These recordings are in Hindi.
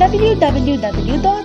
www.ludinet.co.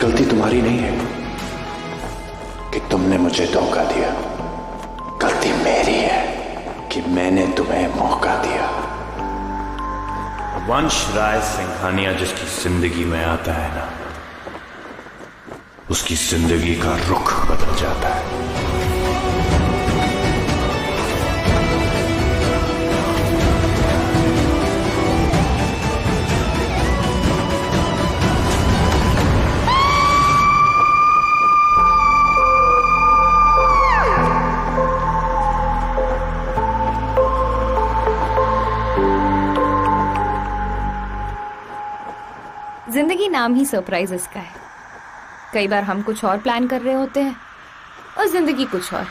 गलती तुम्हारी नहीं है कि तुमने मुझे धोखा दिया। गलती मेरी है कि मैंने तुम्हें मौका दिया। वंश राय सिंघानिया जिसकी जिंदगी में आता है ना, उसकी जिंदगी का रुख बदल जाता है। जिंदगी नाम ही सरप्राइजेस का है। कई बार हम कुछ और प्लान कर रहे होते हैं और जिंदगी कुछ और।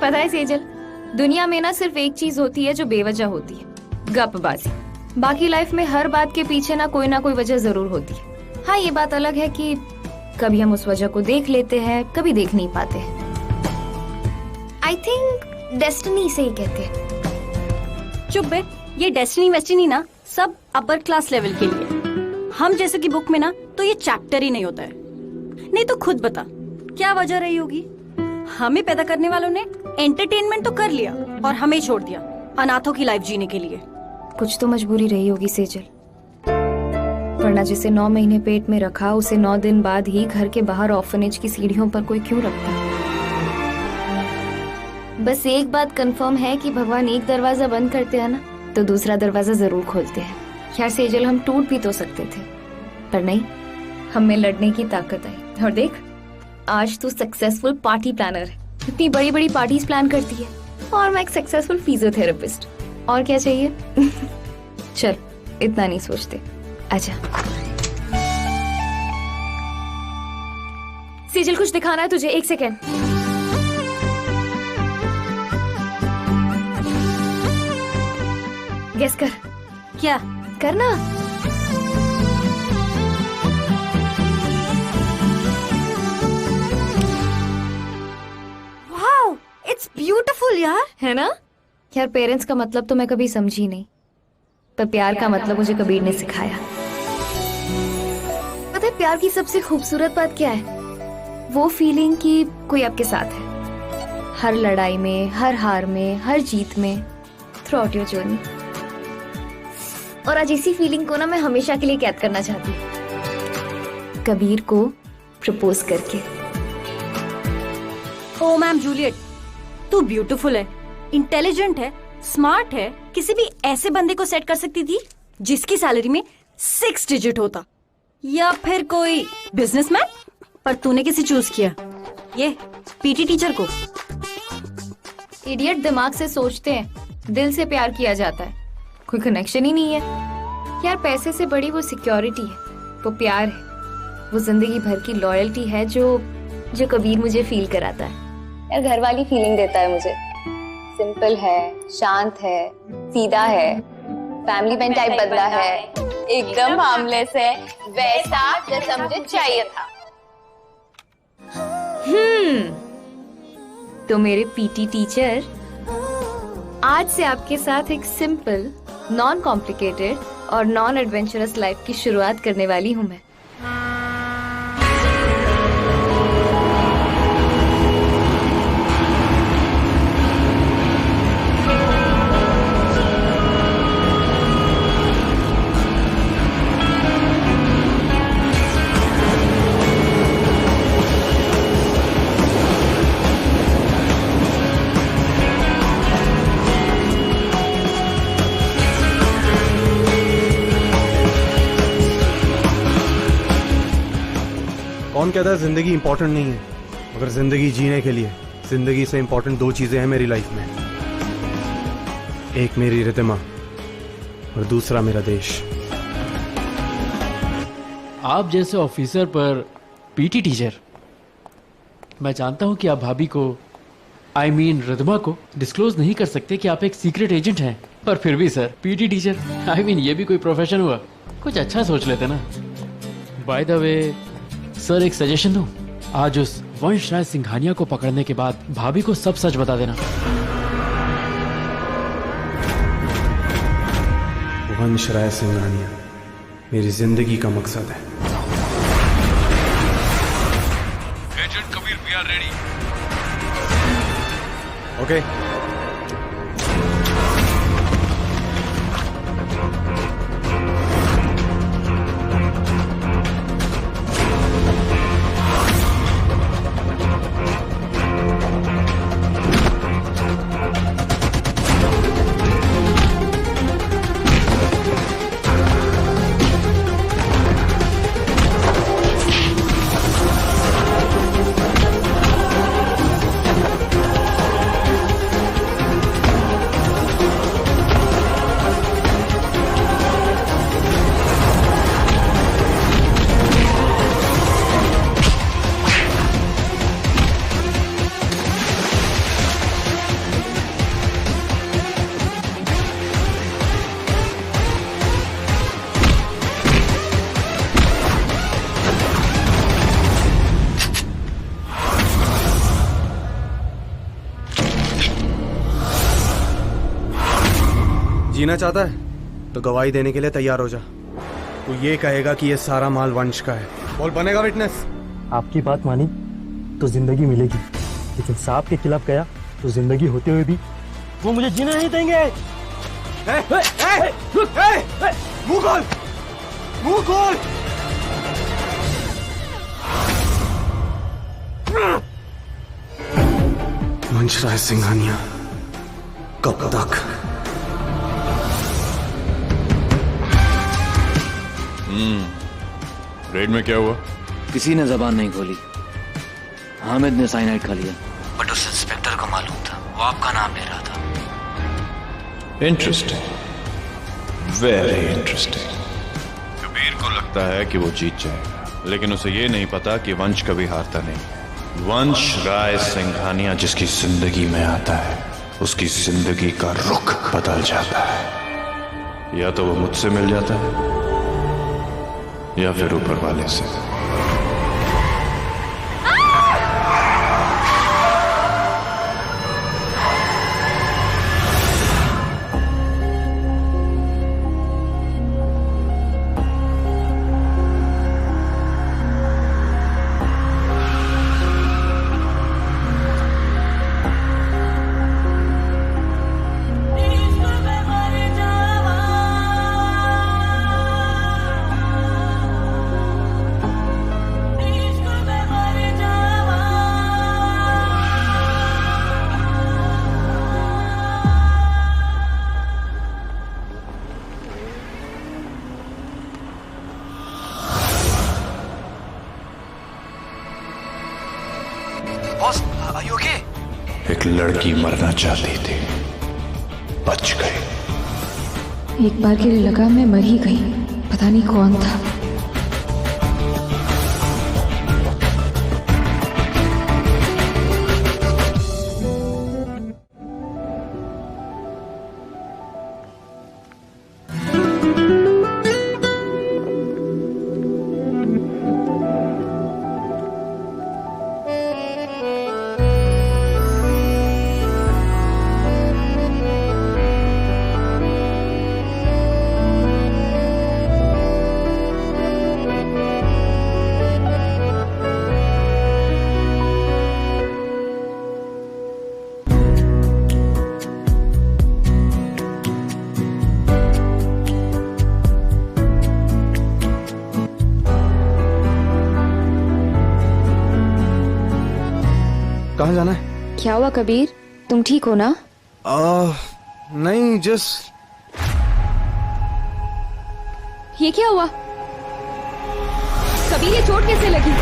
पता है सेजल, दुनिया में ना सिर्फ एक चीज होती है जो बेवजह होती है, गपबाजी। बाकी लाइफ में हर बात के पीछे ना कोई वजह जरूर होती है। हाँ, ये बात अलग है कि कभी हम उस वजह को देख लेते हैं, कभी देख नहीं पाते हैं। आई थिंक डेस्टिनी से ही कहते हैं। चुप बे, ये डेस्टिनी वेस्टिनी ना सब अपर क्लास लेवल के लिए। हम जैसे की बुक में ना तो ये चैप्टर ही नहीं होता है। नहीं तो खुद बता, क्या वजह रही होगी? हमें पैदा करने वालों ने एंटरटेनमेंट तो कर लिया और हमें छोड़ दिया अनाथों की लाइफ जीने के लिए। कुछ तो मजबूरी रही होगी सेजल, वरना जिसे 9 महीने पेट में रखा उसे 9 दिन बाद ही घर के बाहर ऑर्फनेज की सीढ़ियों पर कोई क्यों रखता। बस एक बात कंफर्म है कि भगवान एक दरवाजा बंद करते हैं ना तो दूसरा दरवाजा जरूर खोलते हैं। यार सेजल, हम टूट भी तो सकते थे, पर नहीं, हम में लड़ने की ताकत आई। और देख, आज तू सक्सेसफुल पार्टी प्लानर है, इतनी बड़ी बड़ी पार्टीज प्लान करती है, और मैं एक सक्सेसफुल फिजियोथेरेपिस्ट। और क्या चाहिए? चल, इतना नहीं सोचते, आजा। सेजल, कुछ दिखाना है तुझे, 1 सेकेंड। गेस कर। क्या करना? वाओ, इट्स ब्यूटीफुल यार। है ना? यार, पेरेंट्स का मतलब तो मैं कभी समझी नहीं, पर प्यार का मतलब मुझे कबीर ने सिखाया। पता है प्यार की सबसे खूबसूरत बात क्या है? वो फीलिंग कि कोई आपके साथ है, हर लड़ाई में, हर हार में, हर जीत में, थ्रू आउट योर जर्नी। और आज इसी फीलिंग को ना मैं हमेशा के लिए कैद करना चाहती हूँ, कबीर को प्रपोज करके। ओ मैम जूलियट, तू ब्यूटीफुल है, इंटेलिजेंट है, स्मार्ट है। किसी भी ऐसे बंदे को सेट कर सकती थी जिसकी सैलरी में 6 डिजिट होता, या फिर कोई बिजनेसमैन, पर तूने किसे चूज किया? ये पीटी टीचर को। इडियट दिमाग से सोचते हैं, दिल से प्यार किया जाता है, कोई कनेक्शन ही नहीं है। यार, पैसे से बड़ी वो सिक्योरिटी है, वो प्यार है, वो जिंदगी भर की लॉयल्टी है जो कबीर मुझे फील कराता है। यार घर वाली फीलिंग देता है मुझे। सिंपल है, शांत है, सीधा है, फैमिली मैन टाइप बदला है, एकदम हार्मलेस है, वैसा जैसा मुझे चाहिए था। तो मेरे पीटी टीचर, आज से आपके साथ एक सिंपल, नॉन कॉम्प्लिकेटेड और नॉन एडवेंचरस लाइफ की शुरुआत करने वाली हूँ मैं। कौन कहता है जिंदगी इंपॉर्टेंट नहीं है? मगर जिंदगी जीने के लिए जिंदगी से इंपॉर्टेंट दो चीजें हैं मेरी लाइफ में। एक मेरी रिदमा और दूसरा मेरा देश। आप जैसे ऑफिसर पर पीटी टीचर, मैं जानता हूं कि आप भाभी को, आई मीन रिदमा को डिस्क्लोज नहीं कर सकते कि आप एक सीक्रेट एजेंट हैं, पर फिर भी sir PT teacher, I mean ये भी कोई प्रोफेशन हुआ? कुछ अच्छा सोच लेते ना। बाय द वे सर, एक सजेशन दूं, आज उस वंश राय सिंघानिया को पकड़ने के बाद भाभी को सब सच बता देना। वंश राय सिंघानिया मेरी जिंदगी का मकसद है। Agent Kabir, we are ready. Okay. जीना चाहता है तो गवाही देने के लिए तैयार हो जा। तू ये कहेगा कि ये सारा माल वंश का है। बोल, बनेगा विटनेस? आपकी बात मानी तो जिंदगी मिलेगी, लेकिन सांप के खिलाफ गया तो जिंदगी होते हुए भी वो मुझे जीना नहीं देंगे। मुंह खोल, मुंह खोल। वंश राय सिंघानिया कब तक? रेड में क्या हुआ? किसी ने जबान नहीं खोली। हामिद ने साइनाइड खा लिया, बट उस इंस्पेक्टर को मालूम था, वो आपका नाम ले रहा था। Interesting, very interesting. कबीर को लगता है कि वो जीत जाएगा, लेकिन उसे ये नहीं पता कि वंश कभी हारता नहीं। वंश राय सिंघानिया जिसकी जिंदगी में आता है, उसकी जिंदगी का रुख बदल जाता है। या तो वो मुझसे मिल जाता है या फिर ऊपर वाले से। एक लड़की मरना चाहती थी, बच गई। एक बार के लिए लगा मैं मर ही गई, पता नहीं कौन था। कहाँ जाना है? क्या हुआ कबीर, तुम ठीक हो ना? नहीं, जस्ट ये क्या हुआ कबीर, ये चोट कैसे लगी?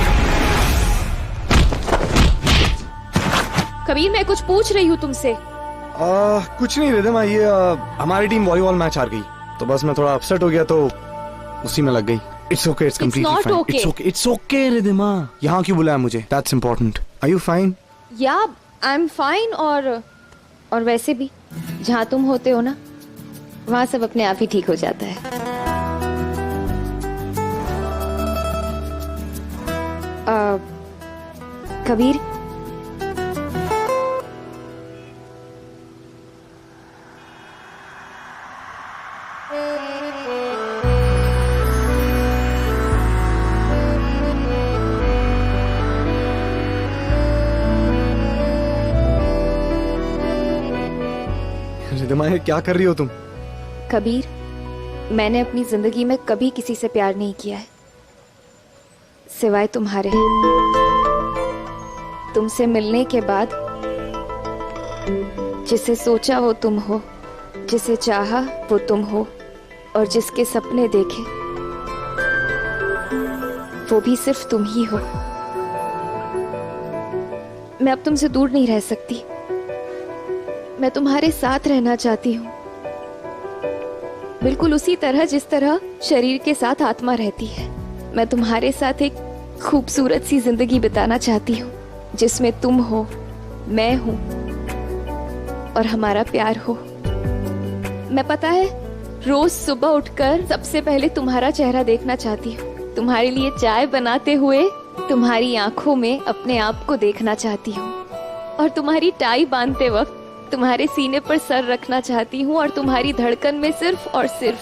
कबीर मैं कुछ पूछ रही हूँ तुमसे। कुछ नहीं रिदमा, ये हमारी टीम वॉलीबॉल मैच हार गई तो बस मैं थोड़ा अपसेट हो गया तो उसी में लग गई। It's okay, it's completely fine. It's okay Ridhima. यहाँ क्यों बुलाया मुझे? That's important. Are you fine? या आई एम फाइन। और वैसे भी जहाँ तुम होते हो ना, वहाँ सब अपने आप ही ठीक हो जाता है। कबीर रिदमा, क्या कर रही हो तुम? कबीर, मैंने अपनी जिंदगी में कभी किसी से प्यार नहीं किया है सिवाय तुम्हारे। तुमसे मिलने के बाद जिसे सोचा वो तुम हो, जिसे चाहा वो तुम हो, और जिसके सपने देखे वो भी सिर्फ तुम ही हो। मैं अब तुमसे दूर नहीं रह सकती। मैं तुम्हारे साथ रहना चाहती हूँ, बिल्कुल उसी तरह जिस तरह शरीर के साथ आत्मा रहती है। मैं तुम्हारे साथ एक खूबसूरत सी जिंदगी बिताना चाहती हूँ जिसमें तुम हो, मैं हूँ और हमारा प्यार हो। मैं पता है रोज सुबह उठकर सबसे पहले तुम्हारा चेहरा देखना चाहती हूँ, तुम्हारे लिए चाय बनाते हुए तुम्हारी आंखों में अपने आप को देखना चाहती हूँ, और तुम्हारी टाई बांधते वक्त तुम्हारे सीने पर सर रखना चाहती हूँ, और तुम्हारी धड़कन में सिर्फ और सिर्फ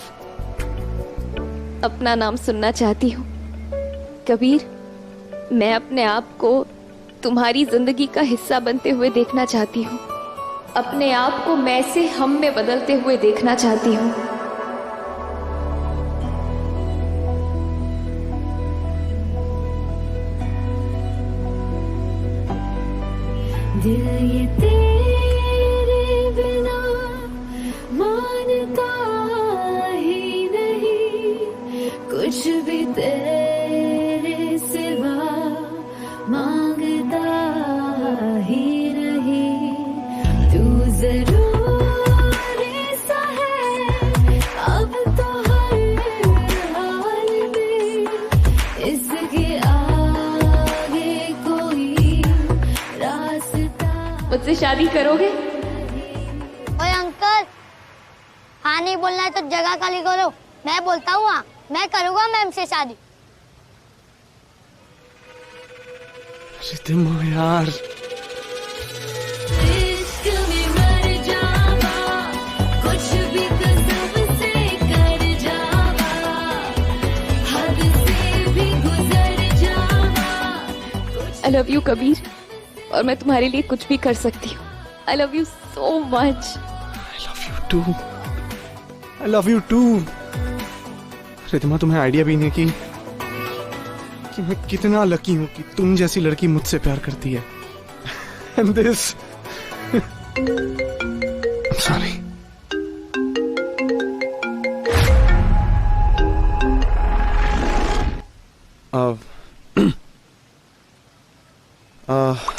अपना नाम सुनना चाहती हूँ। कबीर, मैं अपने आप को तुम्हारी जिंदगी का हिस्सा बनते हुए देखना चाहती हूँ, अपने आप को मैं से हम में बदलते हुए देखना चाहती हूँ। दिल ये तेरे बिना मानता ही नहीं, कुछ भी तेरे सिवा मांगता ही नहीं। तू जरूरी सा है अब तो हर हाल में, इसके आगे कोई रास्ता। मुझसे शादी करोगे? ओए अंकल, हाँ नहीं बोलना है तो जगह खाली करो। मैं बोलता हूँ हाँ, मैं करूँगा मैम से शादी। रिदमा यार, इश्क में मर जावा, कुछ भी कसम से कर जावा, हद से भी गुजर जावा। आई लव यू कबीर, और मैं तुम्हारे लिए कुछ भी कर सकती हूँ। I love you so much. I love you too. Ridhima, तुम्हें आइडिया भी नहीं कि मैं कितना लकी हूँ कि तुम जैसी लड़की मुझसे प्यार करती है। And this I'm sorry.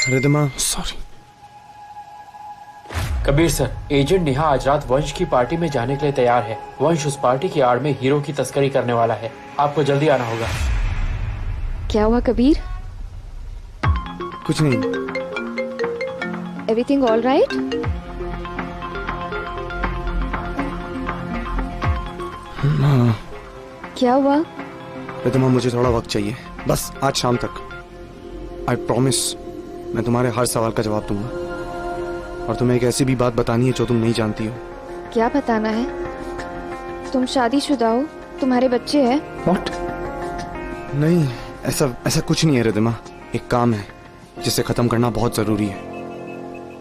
Ridhima, sorry. Kabir sir, agent Neha आज रात वंश की पार्टी में जाने के लिए तैयार है। वंश उस पार्टी की आड़ में हीरो की तस्करी करने वाला है। आपको जल्दी आना होगा। क्या हुआ कबीर? कुछ नहीं। Everything all right? क्या हुआ? रिदमा, मुझे थोड़ा वक्त चाहिए, बस आज शाम तक। आई प्रॉमिस मैं तुम्हारे हर सवाल का जवाब दूंगा, और तुम्हें एक ऐसी भी बात बतानी है जो तुम नहीं जानती हो। क्या बताना है? तुम शादीशुदा हो, तुम्हारे बच्चे हैं? What? नहीं, ऐसा कुछ नहीं है रिदमा। एक काम है जिसे खत्म करना बहुत जरूरी है।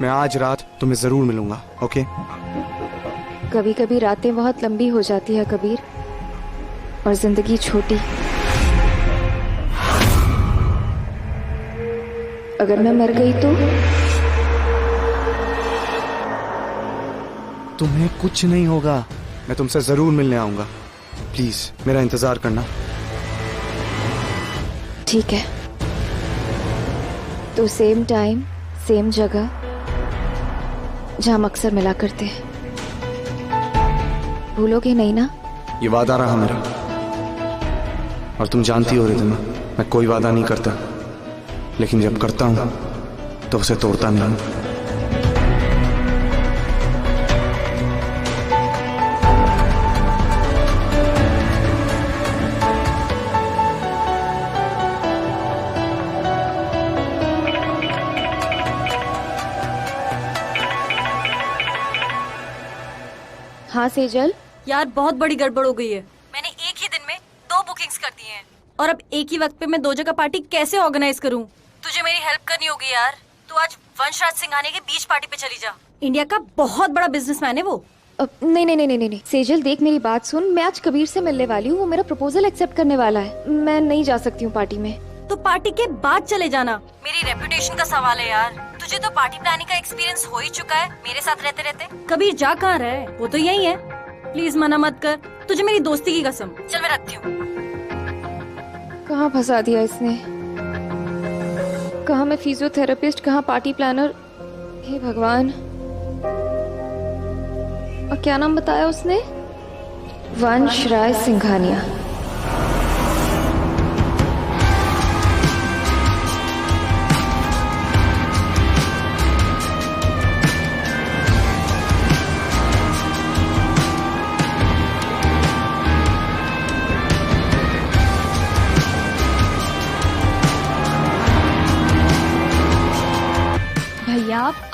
मैं आज रात तुम्हें जरूर मिलूंगा, ओके? कभी कभी रातें बहुत लंबी हो जाती है कबीर, और जिंदगी छोटी। अगर मैं मर गई तो तुम्हें कुछ नहीं होगा, मैं तुमसे जरूर मिलने आऊंगा। प्लीज मेरा इंतजार करना। ठीक है, तो सेम टाइम सेम जगह जहाँ हम अक्सर मिला करते हैं, भूलोगे नहीं ना? ये वादा रहा मेरा, और तुम जानती हो रिद्धिमा, मैं कोई वादा नहीं करता, लेकिन जब करता हूं तो उसे तोड़ता नहीं हूं। हाँ सेजल, यार बहुत बड़ी गड़बड़ हो गई है। मैंने एक ही दिन में 2 बुकिंग्स कर दी हैं, और अब एक ही वक्त पे मैं 2 जगह पार्टी कैसे ऑर्गेनाइज करूं? तुझे मेरी हेल्प करनी होगी यार। तू आज वंशराज सिंघानिया के बीच पार्टी पे चली जा। इंडिया का बहुत बड़ा बिजनेसमैन है वो। नहीं नहीं नहीं नहीं नहीं सेजल, देख मेरी बात सुन। मैं आज कबीर से मिलने वाली हूँ, वो मेरा प्रपोजल एक्सेप्ट करने वाला है। मैं नहीं जा सकती हूँ पार्टी में। तो पार्टी के बाद चले जाना। मेरी रेपुटेशन का सवाल है यार। तुझे तो पार्टी प्लानिंग का एक्सपीरियंस हो ही चुका है मेरे साथ रहते रहते। कबीर जा कहाँ रहे, वो तो यही है। प्लीज मना मत कर, तुझे मेरी दोस्ती की कसम। चल मैं रखती हूँ। कहाँ फंसा दिया इसने? कहाँ मैं फिजियोथेरेपिस्ट, कहाँ पार्टी प्लानर। हे भगवान। और क्या नाम बताया उसने? वंशराज सिंघानिया।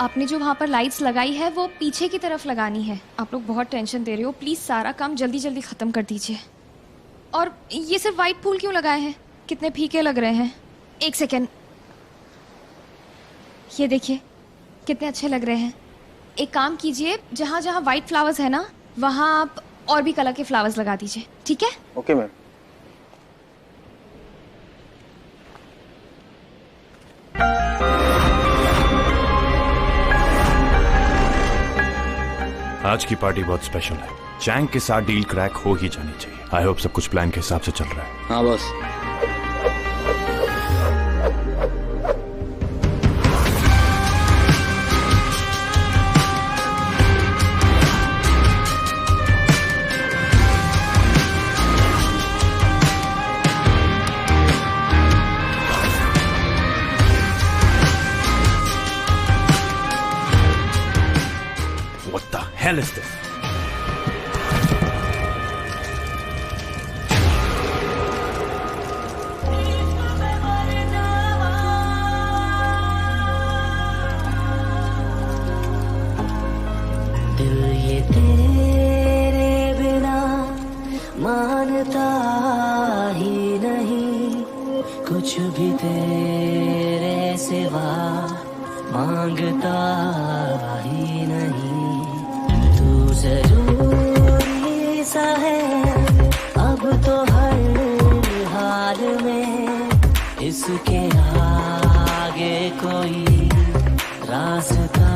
आपने जो वहाँ पर लाइट्स लगाई है वो पीछे की तरफ लगानी है। आप लोग बहुत टेंशन दे रहे हो, प्लीज सारा काम जल्दी जल्दी खत्म कर दीजिए। और ये सिर्फ वाइट फूल क्यों लगाए हैं? कितने फीके लग रहे हैं। एक सेकेंड, ये देखिए कितने अच्छे लग रहे हैं। एक काम कीजिए, जहाँ जहाँ वाइट फ्लावर्स है ना, वहाँ आप और भी कलर के फ्लावर्स लगा दीजिए, ठीक है? Okay ma'am. आज की पार्टी बहुत स्पेशल है। चैंग के साथ डील क्रैक हो ही जानी चाहिए। आई होप सब कुछ प्लान के हिसाब से चल रहा है। हाँ boss. What the hell is this? दिल ये तेरे बिना मानता ही नहीं, कुछ भी तेरे सिवा मांगता ही नहीं। तू जरूरी सा है अब तो हर हाल में, इसके आगे कोई रास्ता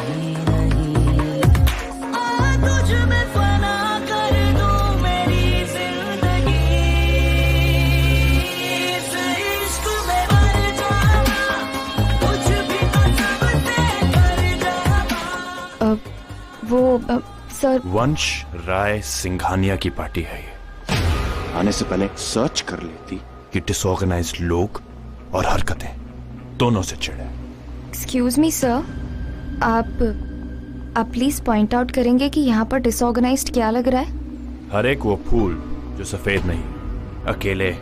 ही नहीं। आ तुझ में फना कर दूं मेरी जिंदगी, इस इश्क में मर जावा, कुछ भी तो सबसे कर जावा। वो सर, वंश राय सिंघानिया की पार्टी है ये। आने से पहले सर्च कर लेती कि डिसऑर्गेनाइज्ड लोग और हरकतें दोनों से चिढ़े। एक्सक्यूज मी सर, आप प्लीज पॉइंट आउट करेंगे कि यहाँ पर डिसऑर्गेनाइज्ड क्या लग रहा है? हर एक वो फूल जो सफेद नहीं, अकेले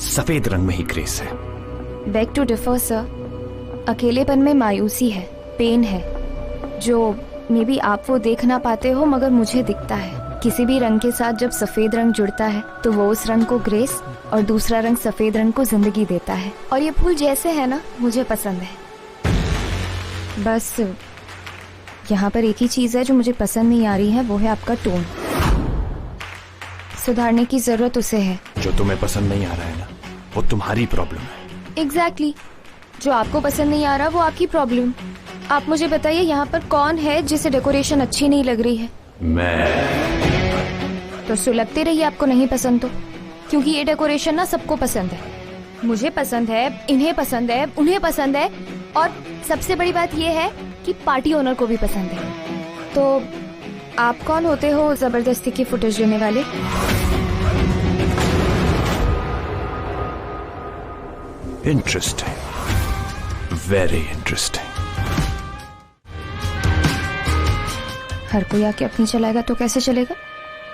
सफेद रंग में ही ग्रेस है। बेग टू डिफर सर, अकेलेपन में मायूसी है, पेन है, जो मे बी आप वो देख ना पाते हो मगर मुझे दिखता है। किसी भी रंग के साथ जब सफेद रंग जुड़ता है तो वो उस रंग को ग्रेस और दूसरा रंग सफेद रंग को जिंदगी देता है। और ये फूल जैसे है ना, मुझे पसंद है। बस यहाँ पर एक ही चीज है जो मुझे पसंद नहीं आ रही है, वो है आपका टोन। सुधारने की जरूरत उसे है। जो तुम्हें पसंद नहीं आ रहा है ना, वो तुम्हारी प्रॉब्लम है। एग्जैक्टली, जो आपको पसंद नहीं आ रहा वो आपकी प्रॉब्लम। आप मुझे बताइए यहाँ पर कौन है जिसे डेकोरेशन अच्छी नहीं लग रही है? मैं। तो सुलगते रहिए, आपको नहीं पसंद तो, क्योंकि ये डेकोरेशन ना सबको पसंद है। मुझे पसंद है, इन्हें पसंद है, उन्हें पसंद है, और सबसे बड़ी बात ये है कि पार्टी ओनर को भी पसंद है। तो आप कौन होते हो जबरदस्ती की फुटेज लेने वाले? Interesting, very interesting. हर कोई आके अपनी चलाएगा तो कैसे चलेगा?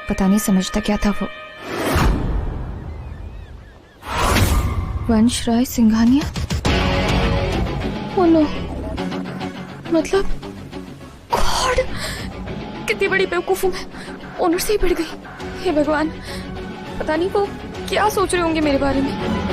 पता नहीं समझता क्या था वो। वंश राय सिंघानिया? ओह नो, मतलब गॉड, कितनी बड़ी बेवकूफ हूं मैं, ओनर से ही पड़ गई। हे भगवान, पता नहीं वो क्या सोच रहे होंगे मेरे बारे में।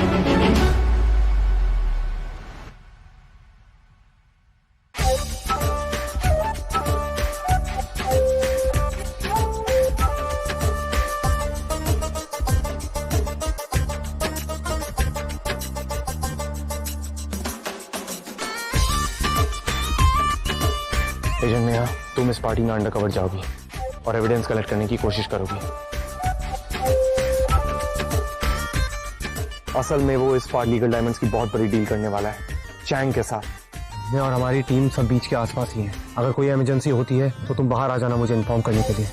एजेंट नेहा, तुम इस पार्टी में अंडरकवर जाओगी और एविडेंस कलेक्ट करने की कोशिश करोगी। असल में वो इस बार लीगल डायमंड्स की बहुत बड़ी डील करने वाला है चैंग के साथ। मैं और हमारी टीम सब बीच के आसपास ही है। अगर कोई इमरजेंसी होती है तो तुम बाहर आ जाना मुझे इन्फॉर्म करने के लिए।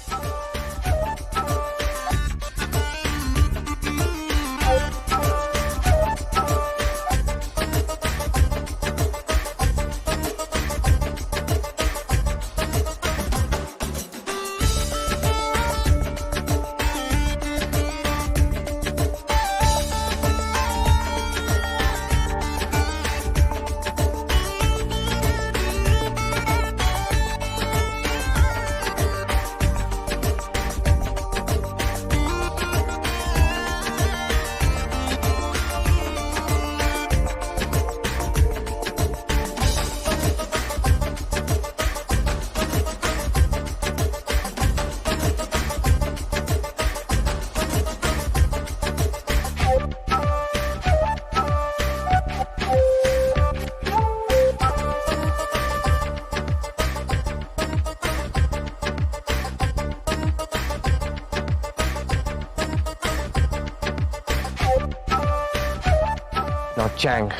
चैंग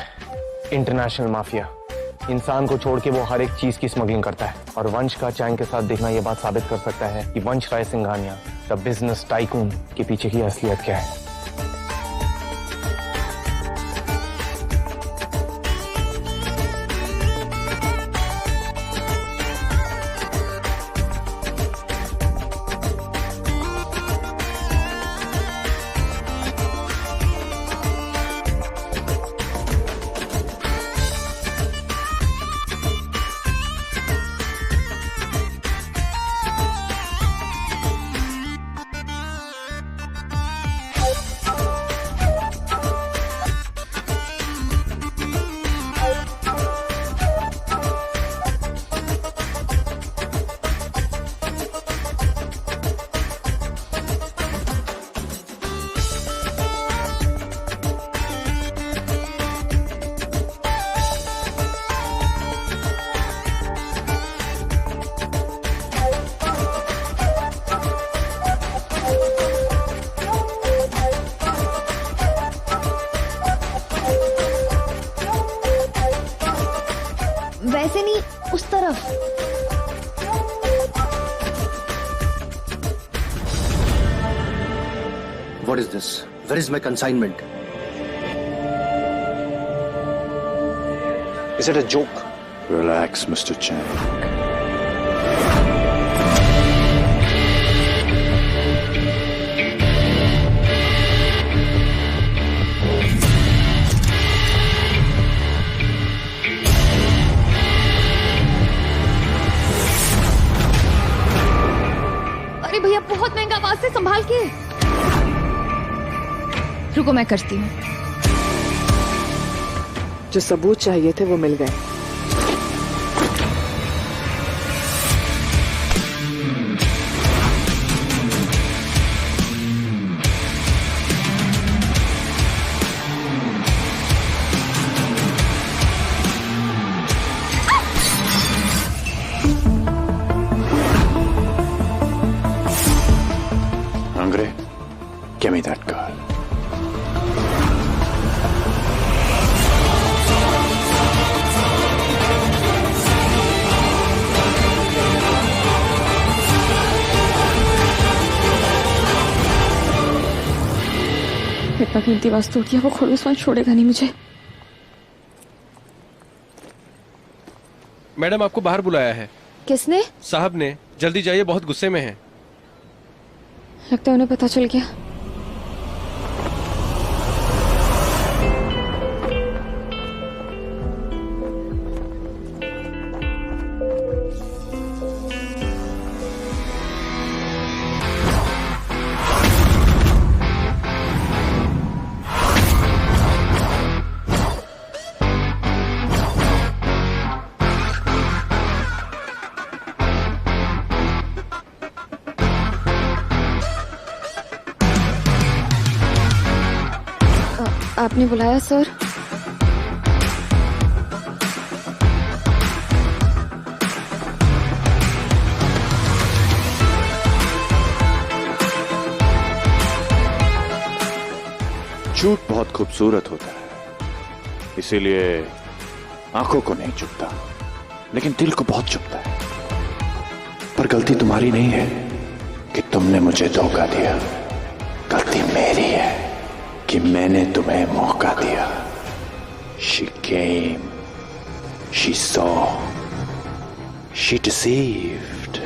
इंटरनेशनल माफिया, इंसान को छोड़ के वो हर एक चीज की स्मगलिंग करता है, और वंश का चैंग के साथ देखना ये बात साबित कर सकता है कि वंश राय सिंघानिया द बिजनेस टाइकून के पीछे की असलियत क्या है। वैसे नहीं, उस तरफ। What is this? Where is my consignment? Is it a joke? Relax, Mr. Chang. अरे भैया, बहुत महंगा, आवाज से संभाल के। रुको, मैं करती हूँ। जो सबूत चाहिए थे वो मिल गए। Give me that girl. इतना कीमती वस्तु टूट गया, वो खड़ूस वहां छोड़ेगा नहीं मुझे। मैडम आपको बाहर बुलाया है। किसने? साहब ने। जल्दी जाइए, बहुत गुस्से में हैं। लगता है उन्हें पता चल गया। आपने बुलाया सर? झूठ बहुत खूबसूरत होता है, इसीलिए आंखों को नहीं चुभता, लेकिन दिल को बहुत चुभता है। पर गलती तुम्हारी नहीं है कि तुमने मुझे धोखा दिया, गलती मेरी है कि मैंने तुम्हें मौका दिया। She came, she saw, she deceived.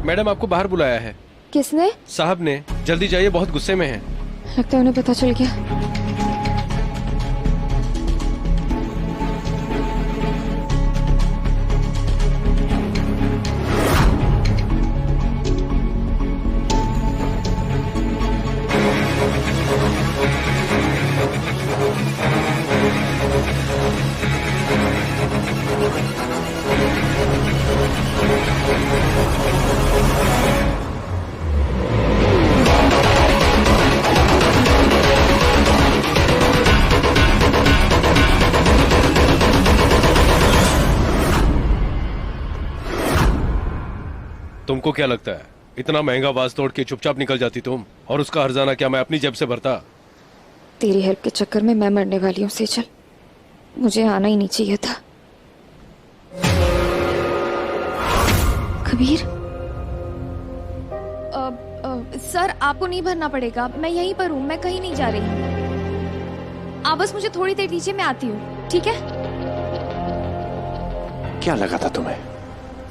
Madam आपको बाहर बुलाया है। किसने? साहब ने। जल्दी जाइए, बहुत गुस्से में हैं। लगता है उन्हें पता चल गया। तुमको क्या लगता है इतना महंगा वाज तोड़ के चुपचाप निकल जाती तुम? और उसका हर्जाना क्या मैं अपनी जेब से भरता? तेरी हेल्प के चक्कर में मैं मरने वाली हूँ सेजल। मुझे आना ही नहीं चाहिए था। कबीर, सर आपको नहीं भरना पड़ेगा, मैं यहीं पर हूँ, मैं कहीं नहीं जा रही। आप बस मुझे थोड़ी देर दीजिए, मैं आती हूँ, ठीक है? क्या लगा था तुम्हें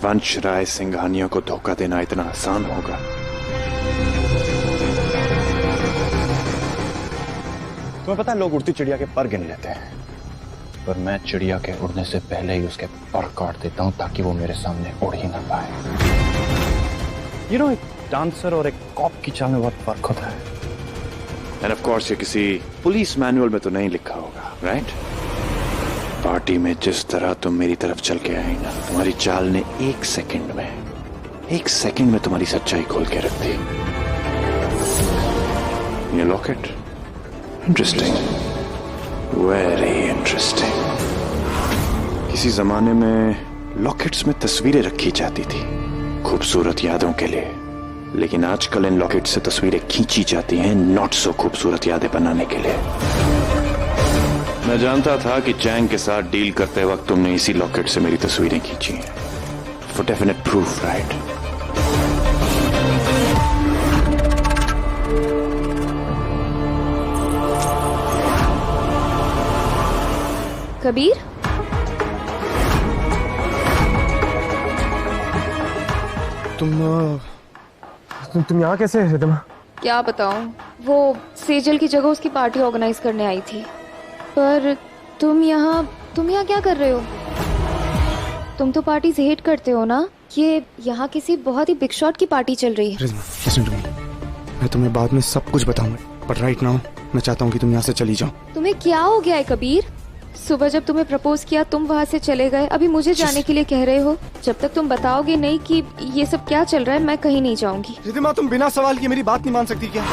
वंश राय सिंघानिया को धोखा देना इतना आसान होगा? तुम्हें पता है लोग उड़ती चिड़िया के पर गिन लेते हैं, पर मैं चिड़िया के उड़ने से पहले ही उसके पर काट देता हूं ताकि वो मेरे सामने उड़ ही ना पाए। यू नो, एक डांसर और एक कॉप की चाल में बहुत फर्क होता है। एंड ऑफ कोर्स ये किसी पुलिस मैनुअल में तो नहीं लिखा होगा, राइट? पार्टी में जिस तरह तुम मेरी तरफ चल के आई ना, तुम्हारी चाल ने एक सेकंड में तुम्हारी सच्चाई खोल के रख दी। ये लॉकेट, इंटरेस्टिंग, वेरी इंटरेस्टिंग। किसी जमाने में लॉकेट्स में तस्वीरें रखी जाती थी खूबसूरत यादों के लिए, लेकिन आजकल इन लॉकेट से तस्वीरें खींची जाती हैं नॉट सो खूबसूरत यादें बनाने के लिए। मैं जानता था कि चैंग के साथ डील करते वक्त तुमने इसी लॉकेट से मेरी तस्वीरें खींची हैं, for definite proof, right? Kabir, तुम यहाँ कैसे है रिदमा? क्या बताऊं, वो सेजल की जगह उसकी पार्टी ऑर्गेनाइज करने आई थी। पर तुम यहाँ क्या कर रहे हो? तुम तो पार्टी से हेट करते हो ना? ये यहाँ किसी बहुत ही बिग शॉट की पार्टी चल रही है। रिदमा, लिसन टू मी, मैं तुम्हें बाद में सब कुछ बताऊंगा, पर राइट नाउ मैं चाहता हूँ कि तुम यहाँ से चली जाओ। तुम्हें क्या हो गया है कबीर? सुबह जब तुम्हें प्रपोज किया तुम वहाँ से चले गए, अभी मुझे जाने के लिए कह रहे हो। जब तक तुम बताओगे नहीं कि ये सब क्या चल रहा है, मैं कहीं नहीं जाऊंगी। रिदिमा, तुम बिना सवाल किए मेरी बात नहीं मान सकती क्या?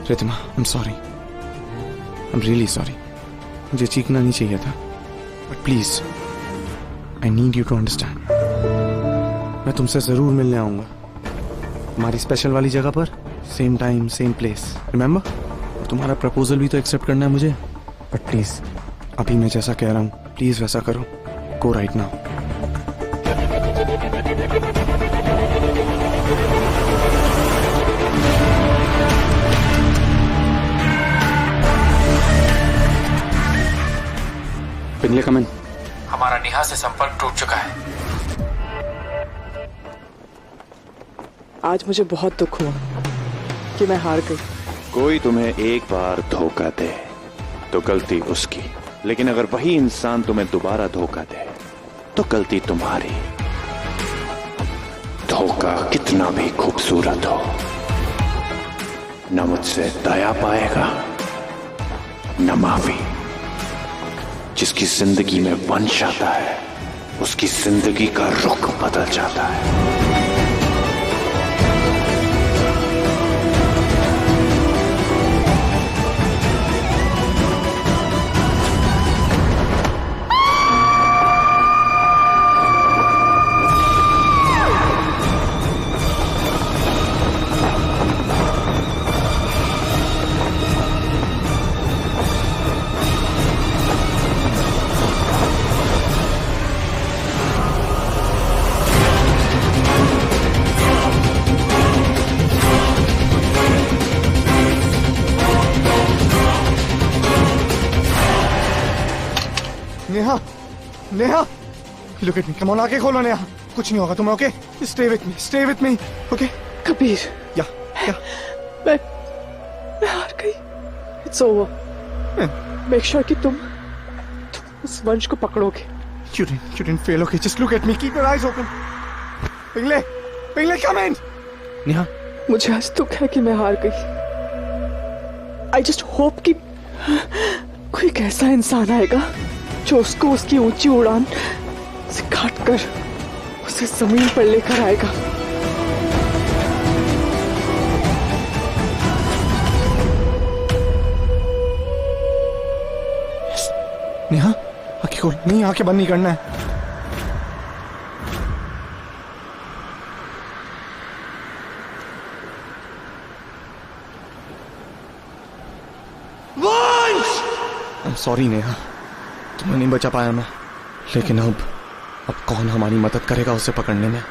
Ritima, I am sorry, I am really sorry. मुझे चीखना नहीं चाहिए था, but please I need you to understand. मैं तुमसे जरूर मिलने आऊंगा, हमारी स्पेशल वाली जगह पर, same time same place, remember? और तुम्हारा प्रपोजल भी तो एक्सेप्ट करना है मुझे, बट प्लीज अभी मैं जैसा कह रहा हूँ प्लीज वैसा करो। Go right now. Pingle come in. हमारा नेहा से संपर्क टूट चुका है। आज मुझे बहुत दुख हुआ कि मैं हार गई। कोई तुम्हें एक बार धोखा दे तो गलती उसकी, लेकिन अगर वही इंसान तुम्हें दोबारा धोखा दे तो गलती तुम्हारी। धोखा कितना भी खूबसूरत हो, न मुझसे दया पाएगा न माफी। जिसकी जिंदगी में वंश आता है उसकी जिंदगी का रुख बदल जाता है। Neha, Neha, look at me, come on, आंखें खोलो नेहा, कुछ नहीं होगा तुम्हें, okay? Stay with me, okay? Kabir, या, मैं हार गई। It's over. Make sure कि तुम उस वंश को पकड़ोगे। You didn't fail, okay? Just look at me, keep your eyes open. Pingle, come in. Neha, मुझे आज दुख है कि मैं हार गई। I just hope कि कोई एक ऐसा इंसान आएगा जो उसको उसकी ऊंची उड़ान से काट कर उसे जमीन पर लेकर आएगा। नेहा, आंखें खोल, नहीं आंखें बंद नहीं करना है। सॉरी नेहा, तुम्हें नहीं बचा पाया मैं, लेकिन अब कौन हमारी मदद करेगा उसे पकड़ने में?